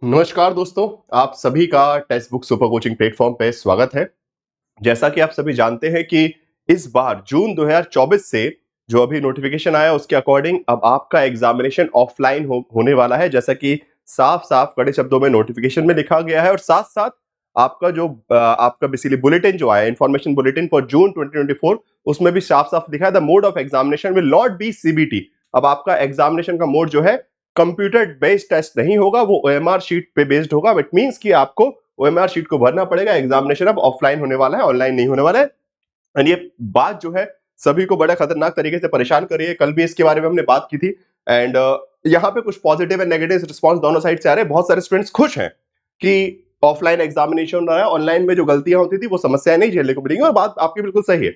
नमस्कार दोस्तों, आप सभी का text book super coaching platform पे स्वागत है। जैसा कि आप सभी जानते हैं कि इस बार जून 2024 से जो अभी नोटिफिकेशन आया उसके अकॉर्डिंग अब आपका एग्जामिनेशन ऑफलाइन होने वाला है, जैसा कि साफ-साफ कड़े शब्दों में नोटिफिकेशन में लिखा गया है और साथ-साथ आपका जो आपका बेसिकली बुलेटिन जो आया इन्फॉर्मेशन बुलेटिन फॉर जून 2024 उसमें भी साफ-साफ लिखा है the mode of examination will not be CBT. अब आपका एग्जामिनेशन का मोड जो है कंप्यूटर बेस्ड टेस्ट नहीं होगा, वो ओएमआर शीट पे बेस्ड होगा। इट मींस कि आपको ओएमआर शीट को भरना पड़ेगा। एग्जामिनेशन अब ऑफलाइन होने वाला है, ऑनलाइन नहीं होने वाला है। एंड ये बात जो है सभी को बड़ा खतरनाक तरीके से परेशान कर रही है। कल भी इसके बारे में हमने बात की थी। एंड यहाँ पे कुछ पॉजिटिव एंड नेगेटिव रिस्पॉन्स दोनों साइड से आ रहे हैं। बहुत सारे स्टूडेंट्स खुश हैं कि ऑफलाइन एग्जामिनेशन हो रहा है, ऑनलाइन में जो गलतियां होती थी वो समस्याएं नहीं झेलने को मिलेंगी। और बात आपकी बिल्कुल सही है।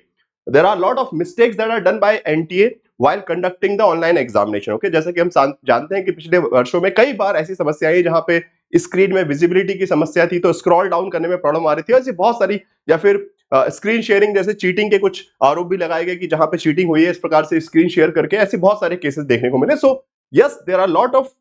There are lot of mistakes that are done by NTA while conducting the online examination। Okay, जैसे कि हम जानते हैं कि पिछले वर्षों में कई बार ऐसी समस्याएं जहां पे स्क्रीन में विजिबिलिटी की समस्या थी, तो स्क्रॉल डाउन करने में प्रॉब्लम आ रही थी। ऐसी बहुत सारी, या फिर स्क्रीन शेयरिंग जैसे चीटिंग के कुछ आरोप भी लगाए गए कि जहां पे चीटिंग हुई है इस प्रकार से स्क्रीन शेयर करके, ऐसे बहुत सारे केसेस देखने को मिले। So yes, there are lot of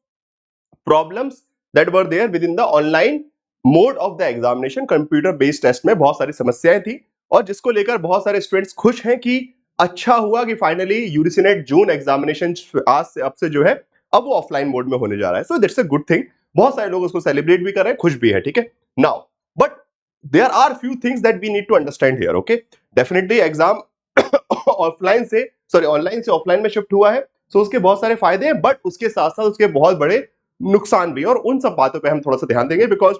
problems that were there within the online mode of the examination. Computer based test में बहुत सारी समस्याएं थी और जिसको लेकर बहुत सारे स्टूडेंट्स खुश हैं कि अच्छा हुआ कि फाइनली यूजीसी नेट जून एग्जामिनेशन आज से अब से जो है अब वो ऑफलाइन मोड में होने जा रहा है। So that's a good thing. बहुत सारे लोग उसको सेलिब्रेट भी कर रहे हैं, खुश भी है। ठीक है, now but there are few things that we need to understand here. Okay, definitely exam offline से सॉरी ऑनलाइन से ऑफलाइन में शिफ्ट हुआ है, सो उसके बहुत सारे फायदे हैं, बट उसके साथ साथ उसके बहुत बड़े नुकसान भी हैं और उन सब बातों पे हम थोड़ा सा ध्यान देंगे। बिकॉज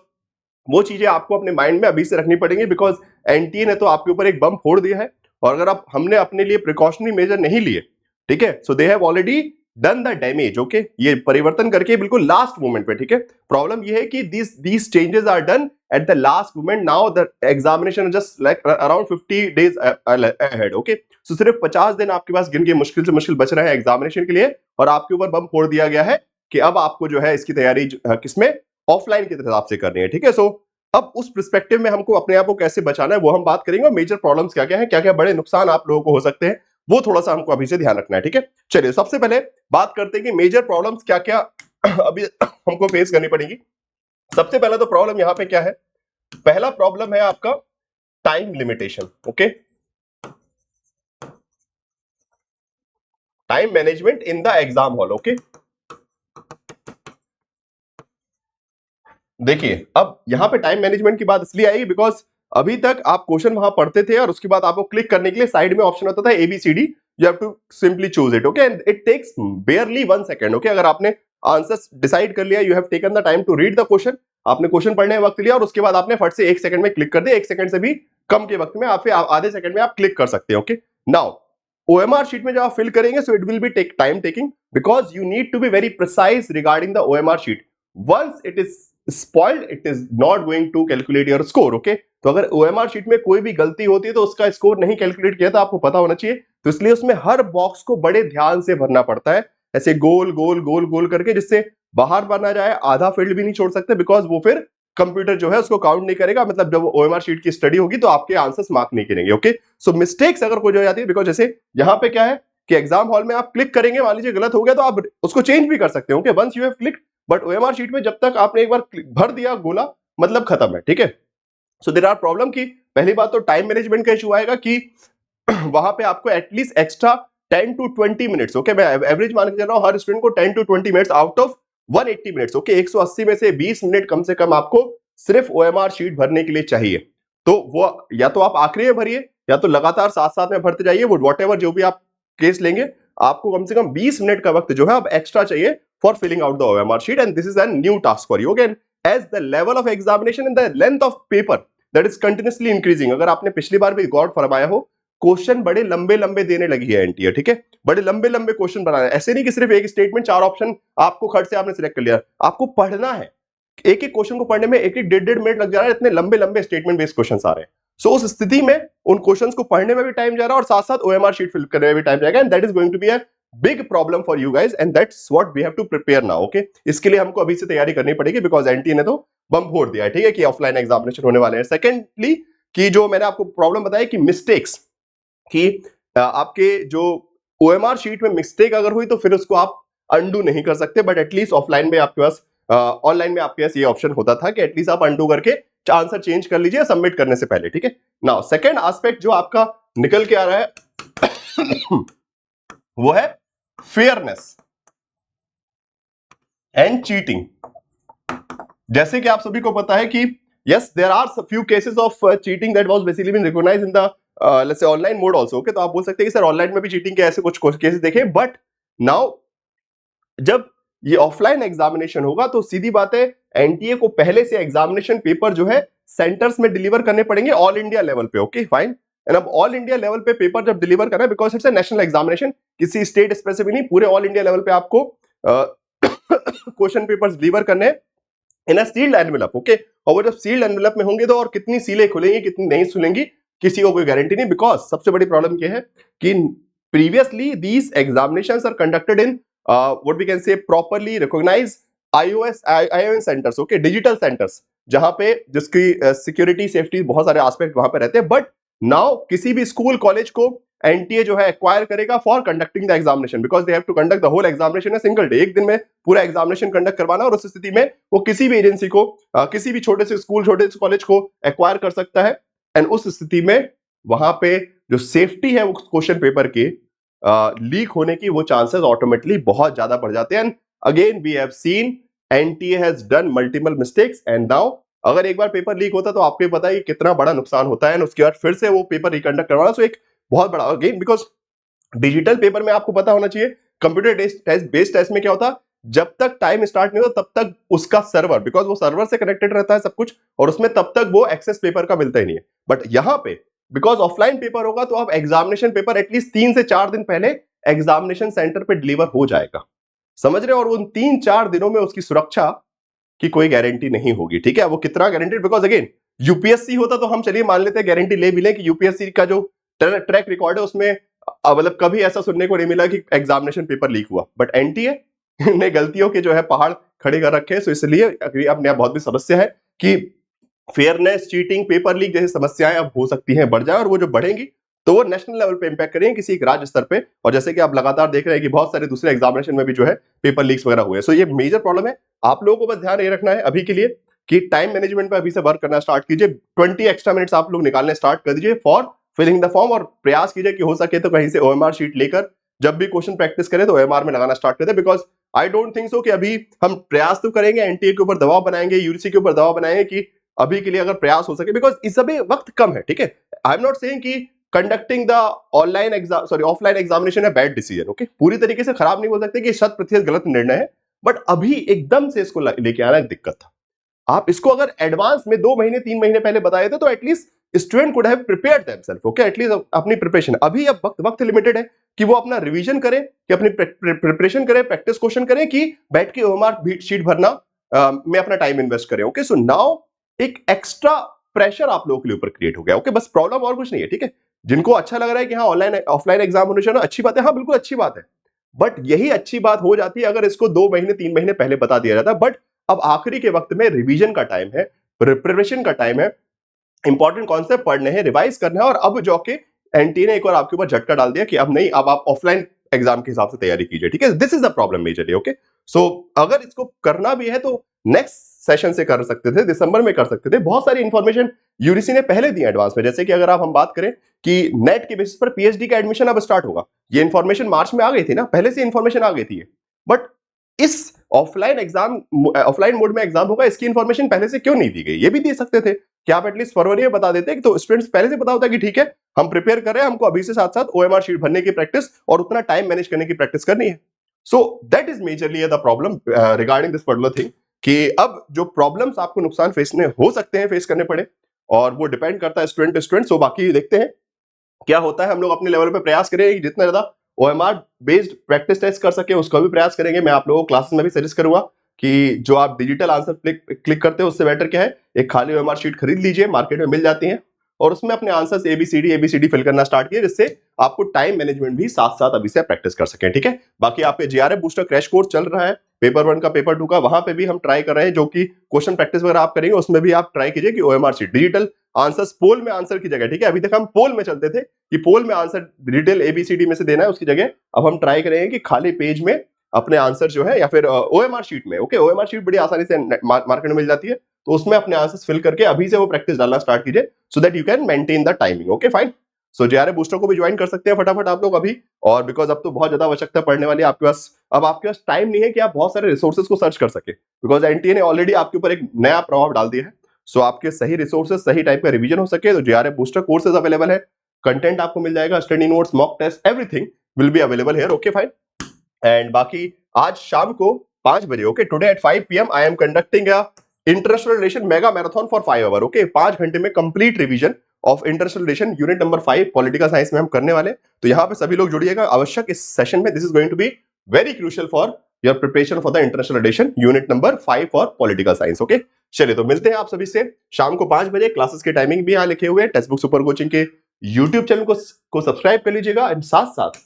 वो चीजें आपको अपने माइंड में अभी से रखनी पड़ेंगी। बिकॉज एनटीए ने तो आपके ऊपर एक बम फोड़ दिया है और अगर आप हमने अपने लिए प्रिकॉशनरी मेजर नहीं लिए, ठीक है, so they have already done the damage. Okay, ये परिवर्तन करके बिल्कुल लास्ट मोमेंट पे। ठीक है, प्रॉब्लम ये है कि these changes are done at the last moment. Now the examination just like around 50 days ahead. Okay, so सिर्फ 50 दिन आपके पास गिन के मुश्किल से मुश्किल बच रहे हैं एग्जामिनेशन के लिए और आपके ऊपर बम फोड़ दिया गया है कि अब आपको जो है इसकी तैयारी किसमें, ऑफलाइन के हिसाब से करनी है। ठीक है, सो अब उस पर्सपेक्टिव में हमको अपने आप को कैसे बचाना है वो हम बात करेंगे और मेजर प्रॉब्लम्स क्या क्या है, क्या क्या बड़े नुकसान आप लोगों को हो सकते हैं, वो थोड़ा सा हमको अभी से ध्यान रखना है। ठीक है, चलिए सबसे पहले बात करते हैं कि मेजर प्रॉब्लम्स क्या क्या अभी हमको फेस करनी पड़ेगी। सबसे पहला तो प्रॉब्लम यहाँ पे क्या है, पहला प्रॉब्लम है आपका time limitation. Okay, time management in the exam hall. Okay, देखिए अब यहां पे टाइम मैनेजमेंट की बात इसलिए आई बिकॉज अभी तक आप क्वेश्चन वहां पढ़ते थे और उसके बाद आपको क्लिक करने के लिए साइड में ऑप्शन होता था ABCD, you have to simply choose it. Okay, and it takes barely 1 second. Okay, अगर आपने आंसर डिसाइड कर लिया, you have taken the time to read the question, आपने क्वेश्चन पढ़ने में वक्त लिया और उसके बाद आपने फट से 1 सेकंड में क्लिक कर दिया। 1 सेकंड से भी कम के वक्त में आप फिर आधे सेकंड में आप क्लिक कर सकते हैं। ओके, नाउ ओएमआर शीट में जब आप फिल करेंगे so it will be take time taking because you need to be very precise regarding the OMR sheet. Once it is spoiled it is not going to calculate your score। okay, तो अगर OMR sheet में कोई भी गलती होती है तो उसका स्कोर नहीं कैलकुलेट किया, तो आपको पता होना चाहिए। तो इसलिए उसमें हर बॉक्स को बड़े ध्यान से भरना पड़ता है, ऐसे गोल गोल गोल गोल करके, जिससे बाहर बना जाए। आधा फील्ड भी नहीं छोड़ सकते बिकॉज वो फिर कंप्यूटर जो है उसको काउंट नहीं करेगा। मतलब जब OMR शीट की स्टडी होगी तो आपके आंसर्स मार्क नहीं करेंगे। ओके, सो मिस्टेक्स अगर कोई हो जाती है, बिकॉज जैसे यहाँ पे क्या है कि एग्जाम हॉल में आप क्लिक करेंगे, मान लीजिए गलत हो गया तो आप उसको चेंज भी कर सकते हो। Okay, once you have click, but OMR sheet में जब तक आपने एक बार भर दिया गोला, मतलब खत्म है। ठीक है, सो देयर आर प्रॉब्लम की पहली बात तो टाइम मैनेजमेंट का इशू आएगा कि वहां पे आपको at least extra 10 to 20 minutes. Okay, मैं एवरेज मान के चल रहा हूं हर स्टूडेंट को 10 to 20 minutes out of 180 minutes. Okay, 180 में से 20 मिनट कम से कम आपको सिर्फ ओएमआर शीट भरने के लिए चाहिए। तो वो या तो आप आखिरी में भरिए या तो लगातार साथ साथ में भरते जाइए। वो वॉट जो भी आप केस लेंगे, आपको कम से कम 20 मिनट का वक्त जो है अब एक्स्ट्रा चाहिए for filling out the OMR sheet, and this is a new task for you again, as the level of examination and the length of paper that is continuously increasing। अगर आपने पिछली बार भी गौर फरमाया हो, क्वेश्चन बड़े लंबे लंबे देने लगी है एनटीए। ठीक है, बड़े लंबे लंबे क्वेश्चन बनाने, ऐसे नहीं कि सिर्फ एक स्टेटमेंट 4 ऑप्शन आपको खट से आपने सिलेक्ट कर लिया, आपको पढ़ना है। एक एक क्वेश्चन को पढ़ने में एक एक 1.5 मिनट लग जा रहा है, इतने लंबे लंबे स्टेटमेंट बेस्ड क्वेश्चन आ रहे हैं। सो उस स्थिति में उन क्वेश्चंस को पढ़ने में भी टाइम जा रहा है और साथ साथ ओएमआर शीट फिल करने में भी टाइम जाएगा, and that is going to be a big problem for you guys, and that's what we have to prepare now. Okay, इसके लिए हमको अभी से तैयारी करनी पड़ेगी बिकॉज एनटीए ने तो बम फोड़ दिया है। ठीक है, कि ऑफलाइन एग्जामिनेशन होने वाले हैं। सेकेंडली, कि जो मैंने आपको प्रॉब्लम बताया कि मिस्टेक्स कि आपके जो ओएमआर शीट में मिस्टेक अगर हुई तो फिर उसको आप अंडू नहीं कर सकते, बट एटलीस्ट ऑफलाइन में आपके पास ऑनलाइन में आपके पास ये ऑप्शन होता था कि एटलीस्ट आप अनडू करके आंसर चेंज कर लीजिए सबमिट करने से पहले, ठीक है। नाउ सेकंड एस्पेक्ट जो आपका निकल के आ रहा है वो है फेयरनेस एंड चीटिंग। जैसे कि आप सभी को पता है कि yes there are few cases of cheating that was basically been recognised in the let's say online mode also, okay. तो आप बोल सकते हैं कि सर ऑनलाइन में भी चीटिंग के ऐसे कुछ केसेस देखे, बट नाउ जब ये ऑफलाइन एग्जामिनेशन होगा तो सीधी बात है एनटीए को पहले से एग्जामिनेशन पेपर जो है सेंटर्स में डिलीवर करने पड़ेंगे ऑल इंडिया लेवल पे, ओके फाइन। एंड अब ऑल इंडिया लेवल पे पेपर जब डिलीवर करना है, because it's a national examination, किसी स्टेट स्पेसिफिक नहीं, पूरे ऑल इंडिया लेवल पे आपको क्वेश्चन पेपर्स डिलीवर करने हैं इन अ सील्ड एनवेलप, ओके। और वो जब सील्ड एनवेलप में होंगे तो और कितनी सीलें खुलेंगी कितनी नहीं खुलेंगी किसी को कोई गारंटी नहीं, बिकॉज सबसे बड़ी प्रॉब्लम क्या है कि previously these examinations are conducted in what we can say properly recognise iON centres, okay, digital centres, जहां पे जिसकी सिक्योरिटी सेफ्टी बहुत सारे एस्पेक्ट वहां पे रहते हैं। बट नाउ किसी भी स्कूल कॉलेज को एनटीए जो है एक्वायर करेगा for conducting the examination, because they have to conduct the whole examination in single day, एक दिन में पूरा एग्जामिनेशन कंडक्ट करवाना। और उस स्थिति में वो किसी भी एजेंसी को किसी भी छोटे से स्कूल छोटे से कॉलेज को एक्वायर कर सकता है। एंड उस स्थिति में वहां पे जो सेफ्टी है वो क्वेश्चन पेपर की लीक होने की वो चांसेस ऑटोमेटिकली बहुत ज्यादा बढ़ जाते हैं। And again we have seen NTA has done multiple mistakes and now अगर एक बार पेपर लीक होता तो आपको पता है कितना बड़ा नुकसान होता है। उसके बाद फिर से वो पेपर रिकंडक्ट करवाना तो एक बहुत बड़ा अगेन, बिकॉज डिजिटल पेपर में आपको पता होना चाहिए कंप्यूटर बेस्ड टेस्ट में क्या होता है, जब तक टाइम स्टार्ट नहीं होता तब तक उसका सर्वर, बिकॉज वो सर्वर से कनेक्टेड रहता है सब कुछ, और उसमें तब तक वो एक्सेस पेपर का मिलता ही नहीं है। बट यहां पे बिकॉज ऑफलाइन पेपर होगा तो अब एग्जामिनेशन पेपर एटलीस्ट 3 से 4 दिन पहले एग्जामिनेशन सेंटर पे डिलीवर हो जाएगा, समझ रहे हो। और उन 3-4 दिनों में उसकी सुरक्षा की कोई गारंटी नहीं होगी, ठीक है। वो कितना गारंटेड, बिकॉज अगेन यूपीएससी होता तो हम चलिए मान लेते हैं गारंटी ले भी लें कि यूपीएससी का जो ट्रैक रिकॉर्ड है उसमें मतलब कभी ऐसा सुनने को नहीं मिला कि एग्जामिनेशन पेपर लीक हुआ। बट एनटीए ने गलतियों के जो है पहाड़ खड़े कर रखे हैं, सो इसलिए अपने आप बहुत भी समस्या है कि फेयरनेस, चीटिंग, पेपर लीक जैसी समस्याएं अब हो सकती हैं बढ़ जाए, और वो जो बढ़ेंगी तो वो नेशनल लेवल पे इंपैक्ट करेंगे किसी एक राज्य स्तर पे। और जैसे कि आप लगातार देख रहे हैं कि बहुत सारे दूसरे एग्जामिनेशन में भी जो है पेपर लीक्स वगैरह हुए, सो ये मेजर प्रॉब्लम है। आप लोगों को बस ध्यान ये रखना है अभी के लिए कि टाइम मैनेजमेंट पे अभी से वर्क करना स्टार्ट कीजिए। 20 एक्स्ट्रा मिनट्स आप लोग निकालने स्टार्ट कर दीजिए फॉर फिलिंग द फॉर्म, और प्रयास कीजिए कि हो सके तो कहीं से ओएमआर शीट लेकर जब भी क्वेश्चन प्रैक्टिस करें तो ओएमआर में लगाना स्टार्ट कर दे। Because I don't think so कि अभी हम प्रयास तो करेंगे, एनटीए के ऊपर दबाव बनाएंगे, यूजीसी के ऊपर दबाव बनाएंगे कि अभी के लिए अगर प्रयास हो सके, बिकॉज इस समय वक्त कम है, ठीक है। आई एम नॉट सेइंग कि conducting the online exam offline examination है बैड डिसीजन, ओके, पूरी तरीके से खराब नहीं बोल सकते कि 100% गलत निर्णय है, बट अभी एकदम से इसको लेके आना एक दिक्कत था। आप इसको अगर एडवांस में 2 महीने 3 महीने पहले बताए थे तो at least student could have prepared themselves, okay, at least अपनी प्रिपरेशन। अभी अब वक्त लिमिटेड है कि वो अपना रिवीजन करें, कि अपनी प्रिपरेशन करें, प्रैक्टिस क्वेश्चन करें, कि बैठ के ओएमआर शीट भरना में अपना टाइम इन्वेस्ट करें, ओके। सो नाउ एक एक्स्ट्रा प्रेशर आप लोगों के ऊपर क्रिएट हो गया, ओके, बस प्रॉब्लम और कुछ नहीं है, ठीक है। जिनको अच्छा लग रहा है कि हाँ ऑनलाइन ऑफलाइन एग्जाम होने चाहिए, अच्छी बात है, हाँ बिल्कुल अच्छी बात है, बट यही अच्छी बात हो जाती है अगर इसको 2 महीने 3 महीने पहले बता दिया जाता। बट अब आखिरी के वक्त में रिवीजन का टाइम है, प्रिपरेशन का टाइम है, इंपॉर्टेंट कॉन्सेप्ट पढ़ने हैं, रिवाइज करना है, और अब जो के एनटी ने एक और आपके ऊपर झटका डाल दिया कि अब नहीं, अब आप ऑफलाइन एग्जाम के हिसाब से तैयारी कीजिए, ठीक है। This is the problem majorly, okay. So अगर इसको करना भी है तो नेक्स्ट सेशन से कर सकते थे, दिसंबर में कर सकते थे। बहुत सारी इंफॉर्मेशन यूजीसी ने पहले दी एडवांस में, जैसे कि अगर आप हम बात करें कि नेट के बेसिस पर पीएचडी का एडमिशन अब स्टार्ट होगा, ये इंफॉर्मेशन मार्च में आ गई थी ना, पहले से इंफॉर्मेशन आ गई थी। बट इस ऑफलाइन मोड में एग्जाम होगा, इसकी इंफॉर्मेशन पहले से क्यों नहीं दी गई? ये भी दे सकते थे कि आप एटलीस्ट फरवरी में बता देते, तो स्टूडेंट्स पहले से पता होता कि ठीक है हम प्रिपेयर कर रहे हैं, हमको अभी से साथ साथ ओएमआर शीट भरने की प्रैक्टिस और उतना टाइम मैनेज करने की प्रैक्टिस करनी है। So that is majorly the problem regarding this particular thing, कि अब जो प्रॉब्लम्स आपको नुकसान हो सकते हैं, फेस करने पड़े, और वो डिपेंड करता है स्टूडेंट टू स्टूडेंट। सो बाकी देखते हैं क्या होता है। हम लोग अपने लेवल पे प्रयास करेंगे जितना ज्यादा ओएमआर बेस्ड प्रैक्टिस टेस्ट कर सके उसका भी प्रयास करेंगे। मैं आप लोगों को क्लासेस में भी सजेस्ट करूंगा कि जो आप डिजिटल आंसर क्लिक करते हो उससे बेटर क्या है, एक खाली ओएमआर शीट खरीद लीजिए, मार्केट में मिल जाती है, और उसमें अपने आंसर्स एबीसीडी फिल करना स्टार्ट किए, जिससे आपको टाइम मैनेजमेंट भी साथ साथ अभी से प्रैक्टिस कर सकें, ठीक है। बाकी आपके जीआरएफ बूस्टर क्रैश कोर्स चल रहा है, पेपर 1 का पेपर 2 का, वहां पे भी हम ट्राई कर रहे हैं, जो कि क्वेश्चन प्रैक्टिस वगैरह आप करेंगे उसमें भी आप ट्राई कीजिए कि ओएमआर शीट डिजिटल आंसर्स पोल में आंसर की जगह, ठीक है, अभी तक हम पोल में चलते थे कि पोल में आंसर डिटेल एबीसीडी में से देना है, उसकी जगह अब हम ट्राई करेंगे कि खाली पेज में अपने आंसर जो है या फिर ओएमआर शीट में, ओके, ओएमआर शीट बड़ी आसानी से मार्केट में मिल जाती है, तो उसमें अपने आंसर्स फिल करके अभी से वो प्रैक्टिस डालना स्टार्ट कीजिए so that you can maintain the timing. Okay fine. So JRF booster को भी ज्वाइन कर सकते हैं फटाफट आप लोग अभी, और बिकॉज अब तो बहुत ज्यादा आवश्यकता पड़ने वाली है आपके पास। अब आपके पास टाइम नहीं है कि आप बहुत सारे रिसोर्सेज को सर्च कर सके, बिकॉज एनटीए ने ऑलरेडी आपके ऊपर एक नया प्रभाव डाल दिया है। सो आपके सही रिसोर्सेज, सही टाइप का रिवीजन हो सके, तो जेआरएफ बूस्टर कोर्सेज अवेलेबल है, कंटेंट आपको मिल जाएगा, study notes, mock test, everything will be available here. Okay fine. And बाकी आज शाम को 5 बजे, okay, today at 5 PM I am conducting a international relation mega marathon for 5 hour. Okay, 5 घंटे में complete revision of international relation unit number 5 political science में हम करने वाले। तो यहाँ पे सभी लोग जुड़िएगा आवश्यक इस सेशन में। This is going to be very crucial for your preparation for the international relation unit number 5 for political science. Okay, चलिए तो मिलते हैं आप सभी से शाम को 5 बजे। क्लासेस के टाइमिंग भी यहाँ लिखे हुए हैं, टेक्स्ट बुक सुपर कोचिंग के यूट्यूब चैनल को सब्सक्राइब कर लीजिएगा, एंड साथ साथ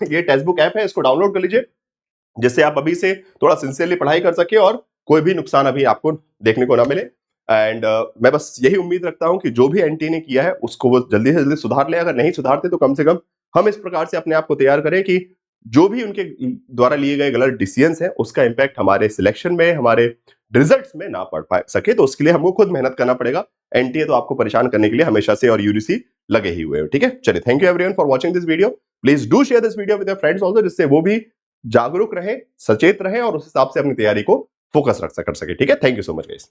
ये टेक्स्ट बुक ऐप है, इसको डाउनलोड कर लीजिए, जिससे आप अभी से थोड़ा सिंसियरली पढ़ाई कर सके और कोई भी नुकसान अभी आपको देखने को ना मिले। एंड मैं बस यही उम्मीद रखता हूं कि जो भी एनटीए ने किया है उसको वो जल्दी से जल्दी सुधार ले। अगर नहीं सुधारते तो कम से कम हम इस प्रकार से अपने आप को तैयार करें कि जो भी उनके द्वारा लिए गए गलत डिसीजंस हैं उसका इंपैक्ट हमारे सिलेक्शन में, हमारे रिजल्ट्स में ना पड़ पाए सके। तो उसके लिए हमको खुद मेहनत करना पड़ेगा। एनटीए तो आपको परेशान करने के लिए हमेशा से और यूजीसी लगे ही हुए हैं। ठीक है, चलिए, thank you everyone for watching this video. Please do share this video with your friends also, जिससे वो भी जागरूक रहे, सचेत रहे और उस हिसाब से अपनी तैयारी को फोकस कर सके। ठीक है, thank you so much guys.